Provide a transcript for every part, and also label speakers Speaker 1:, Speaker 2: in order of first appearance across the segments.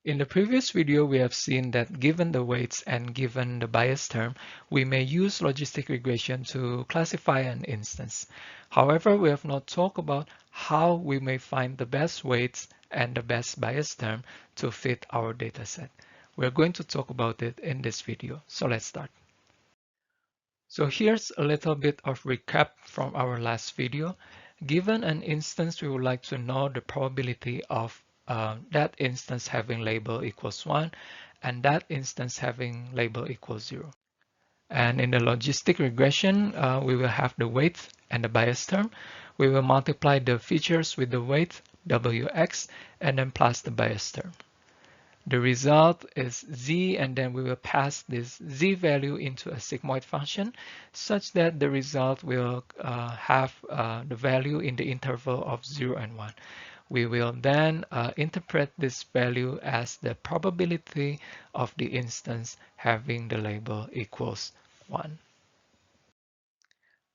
Speaker 1: In the previous video, we have seen that given the weights and given the bias term, we may use logistic regression to classify an instance. However, we have not talked about how we may find the best weights and the best bias term to fit our dataset. We're going to talk about it in this video. So let's start. So here's a little bit of recap from our last video. Given an instance, we would like to know the probability of that instance having label equals 1 and that instance having label equals 0. And in the logistic regression, we will have the weight and the bias term. We will multiply the features with the weight, Wx, and then plus the bias term. The result is z, and then we will pass this z value into a sigmoid function such that the result will have the value in the interval of 0 and 1. We will then interpret this value as the probability of the instance having the label equals 1.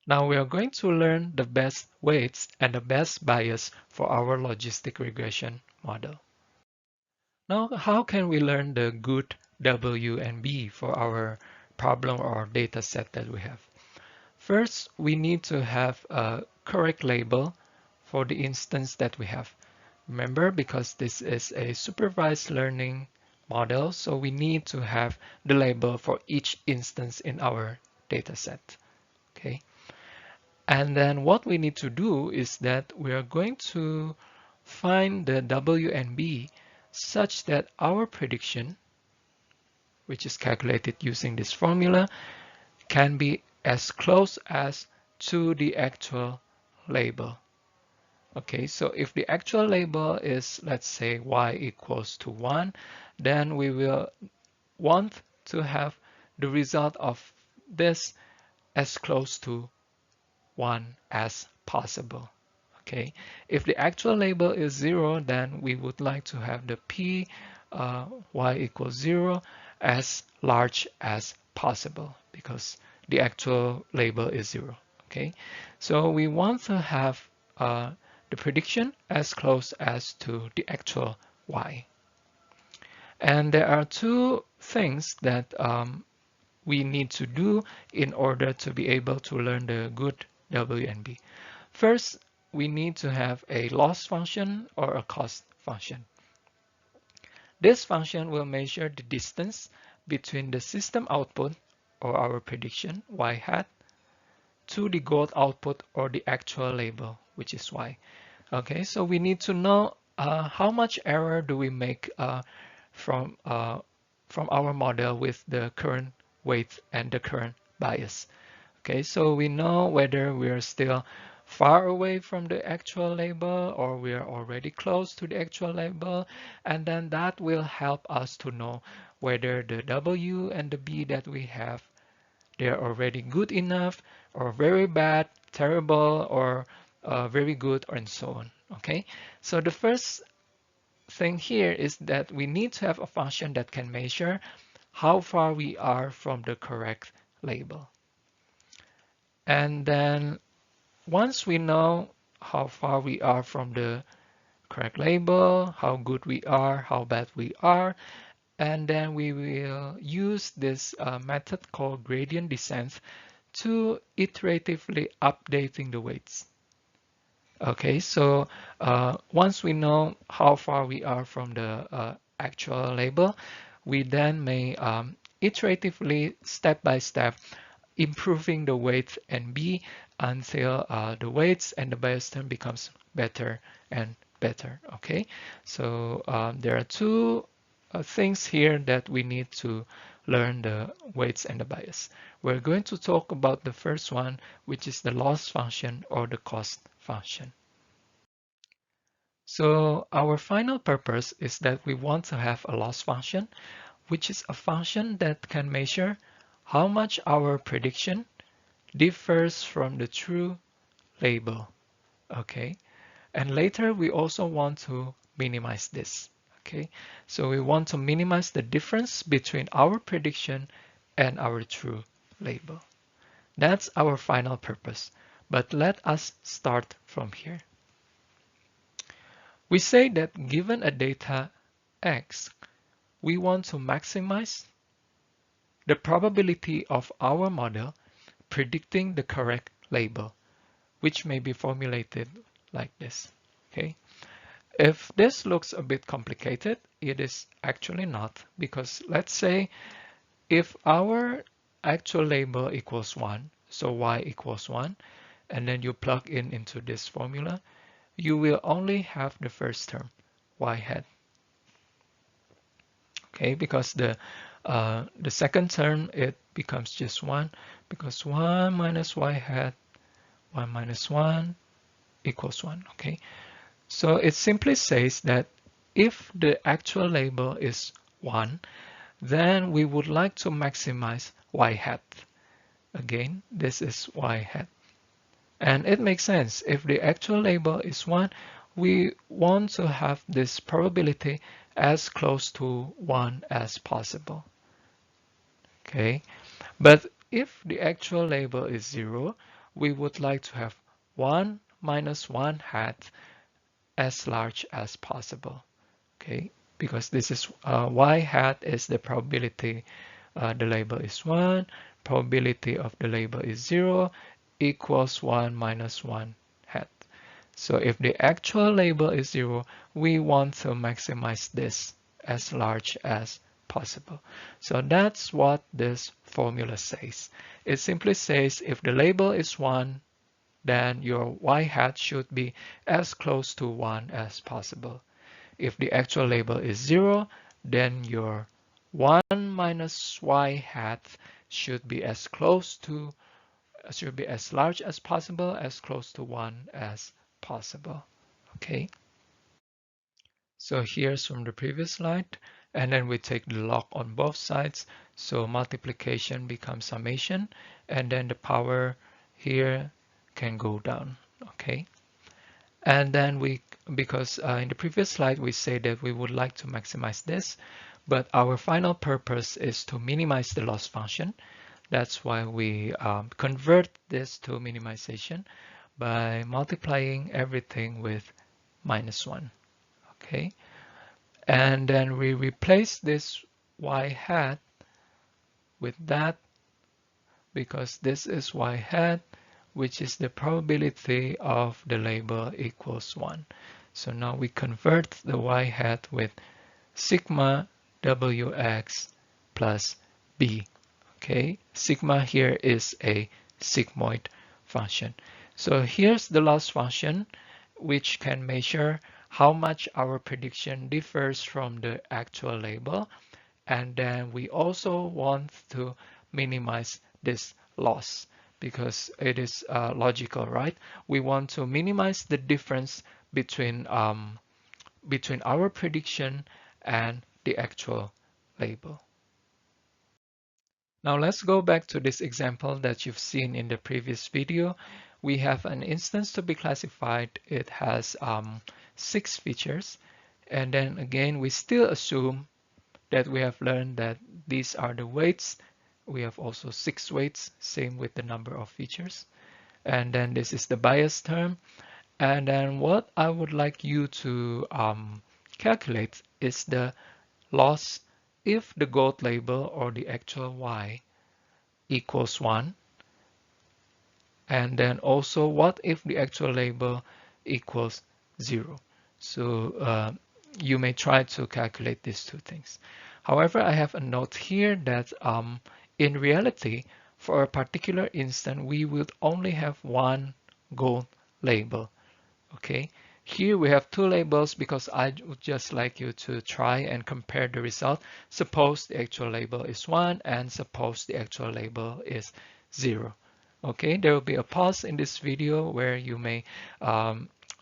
Speaker 1: Now we are going to learn the best weights and the best bias for our logistic regression model. Now, how can we learn the good W and B for our problem or data set that we have? First, we need to have a correct label for the instance that we have. Remember, because this is a supervised learning model, so we need to have the label for each instance in our data set. Okay. And then what we need to do is that we are going to find the W and B such that our prediction, which is calculated using this formula, can be as close as to the actual label. Okay, so if the actual label is, let's say, y equals to 1, then we will want to have the result of this as close to 1 as possible. Okay, if the actual label is 0, then we would like to have the p y equals 0 as large as possible because the actual label is 0. Okay, so we want to have the prediction as close as to the actual y. And there are two things that we need to do in order to be able to learn the good W and B. First, we need to have a loss function or a cost function. This function will measure the distance between the system output or our prediction, y hat, to the goal output or the actual label, which is y. Okay, so we need to know how much error do we make from our model with the current weight and the current bias. Okay, so we know whether we are still far away from the actual label or we are already close to the actual label, and then that will help us to know whether the W and the B that we have, they're already good enough or very bad, terrible, or very good, and so on. Okay, so the first thing here is that we need to have a function that can measure how far we are from the correct label. And then once we know how far we are from the correct label, how good we are, how bad we are, and then we will use this method called gradient descent to iteratively updating the weights. Okay, so once we know how far we are from the actual label, we then may iteratively, step by step, improving the weight and B until the weights and the bias term becomes better and better. Okay, so there are two things here that we need to learn the weights and the bias. We're going to talk about the first one, which is the loss function or the cost function. So our final purpose is that we want to have a loss function, which is a function that can measure how much our prediction differs from the true label. Okay, and later we also want to minimize this. Okay, so we want to minimize the difference between our prediction and our true label. That's our final purpose, but let us start from here. We say that given a data X, we want to maximize the probability of our model predicting the correct label, which may be formulated like this. Okay. If this looks a bit complicated, it is actually not, because let's say if our actual label equals 1, so y equals 1, and then you plug in into this formula, you will only have the first term, y hat. Okay, because the second term, it becomes just 1, because 1 minus y hat, 1 minus 1 equals 1. Okay, so it simply says that if the actual label is 1, then we would like to maximize y hat. Again, this is y hat. And it makes sense. If the actual label is 1, we want to have this probability as close to 1 as possible. Okay, but if the actual label is 0, we would like to have 1 minus 1 hat as large as possible. Okay, because this is y hat is the probability the label is 1, probability of the label is 0, equals 1 minus 1 hat. So if the actual label is 0, we want to maximize this as large as possible. So that's what this formula says. It simply says if the label is 1, then your y hat should be as close to 1 as possible. If the actual label is 0, then your 1 minus y hat should be as large as possible, as close to 1 as possible. Okay. So here's from the previous slide, and then we take the log on both sides. So multiplication becomes summation, and then the power here can go down. Okay. And then because in the previous slide, we say that we would like to maximize this, but our final purpose is to minimize the loss function. That's why we convert this to minimization by multiplying everything with -1. Okay. And then we replace this y hat with that, because this is y hat, which is the probability of the label equals 1. So now we convert the y hat with sigma wx plus b. Okay, sigma here is a sigmoid function. So here's the loss function, which can measure how much our prediction differs from the actual label. And then we also want to minimize this loss, because it is logical, right? We want to minimize the difference between our prediction and the actual label. Now let's go back to this example that you've seen in the previous video. We have an instance to be classified. It has 6 features. And then again, we still assume that we have learned that these are the weights. We have also 6 weights, same with the number of features. And then this is the bias term. And then what I would like you to calculate is the loss if the gold label or the actual y equals 1. And then also what if the actual label equals 0. So you may try to calculate these two things. However, I have a note here that in reality, for a particular instance, we would only have one gold label. Okay, here we have 2 labels because I would just like you to try and compare the result. Suppose the actual label is 1 and suppose the actual label is 0. Okay, there will be a pause in this video where you may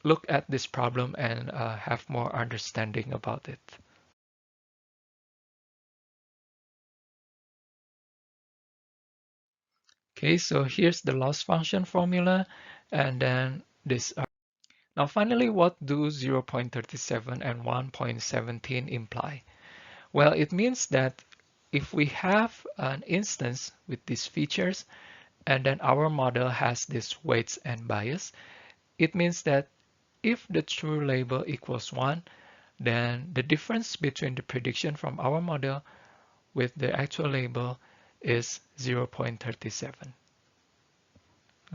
Speaker 1: look at this problem and have more understanding about it. Okay, so here's the loss function formula, and then this. Now finally, what do 0.37 and 1.17 imply? Well, it means that if we have an instance with these features, and then our model has these weights and bias, it means that if the true label equals 1, then the difference between the prediction from our model with the actual label is 0.37.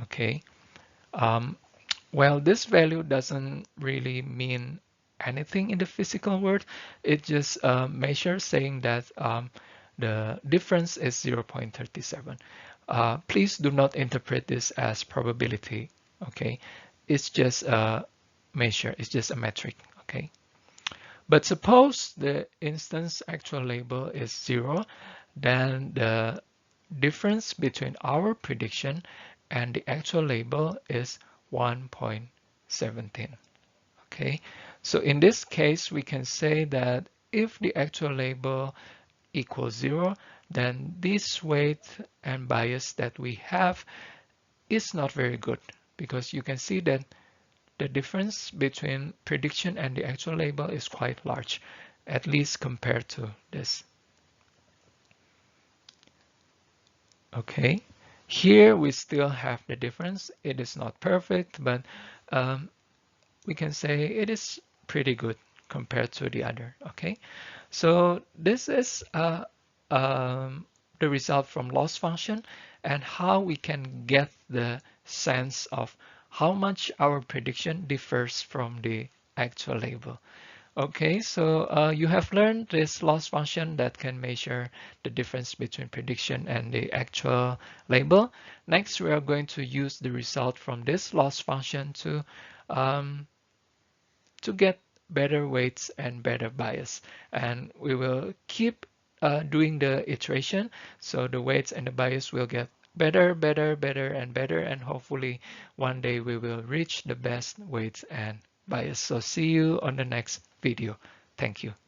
Speaker 1: Okay. Um, well, this value doesn't really mean anything in the physical world. It just measures saying that the difference is 0.37. Please do not interpret this as probability. Okay. It's just a measure. It's just a metric. Okay. But suppose the instance actual label is 0, then the difference between our prediction and the actual label is 1.17. Okay, so in this case, we can say that if the actual label equals 0, then this weight and bias that we have is not very good, because you can see that the difference between prediction and the actual label is quite large, at least compared to this. Okay, here we still have the difference. It is not perfect, but we can say it is pretty good compared to the other. Okay, so this is the result from loss function and how we can get the sense of how much our prediction differs from the actual label. Okay, so you have learned this loss function that can measure the difference between prediction and the actual label. Next, we are going to use the result from this loss function um, to get better weights and better bias. And we will keep doing the iteration, so the weights and the bias will get better, better, better, and better, and hopefully one day we will reach the best weights and bias. So see you on the next video. Thank you.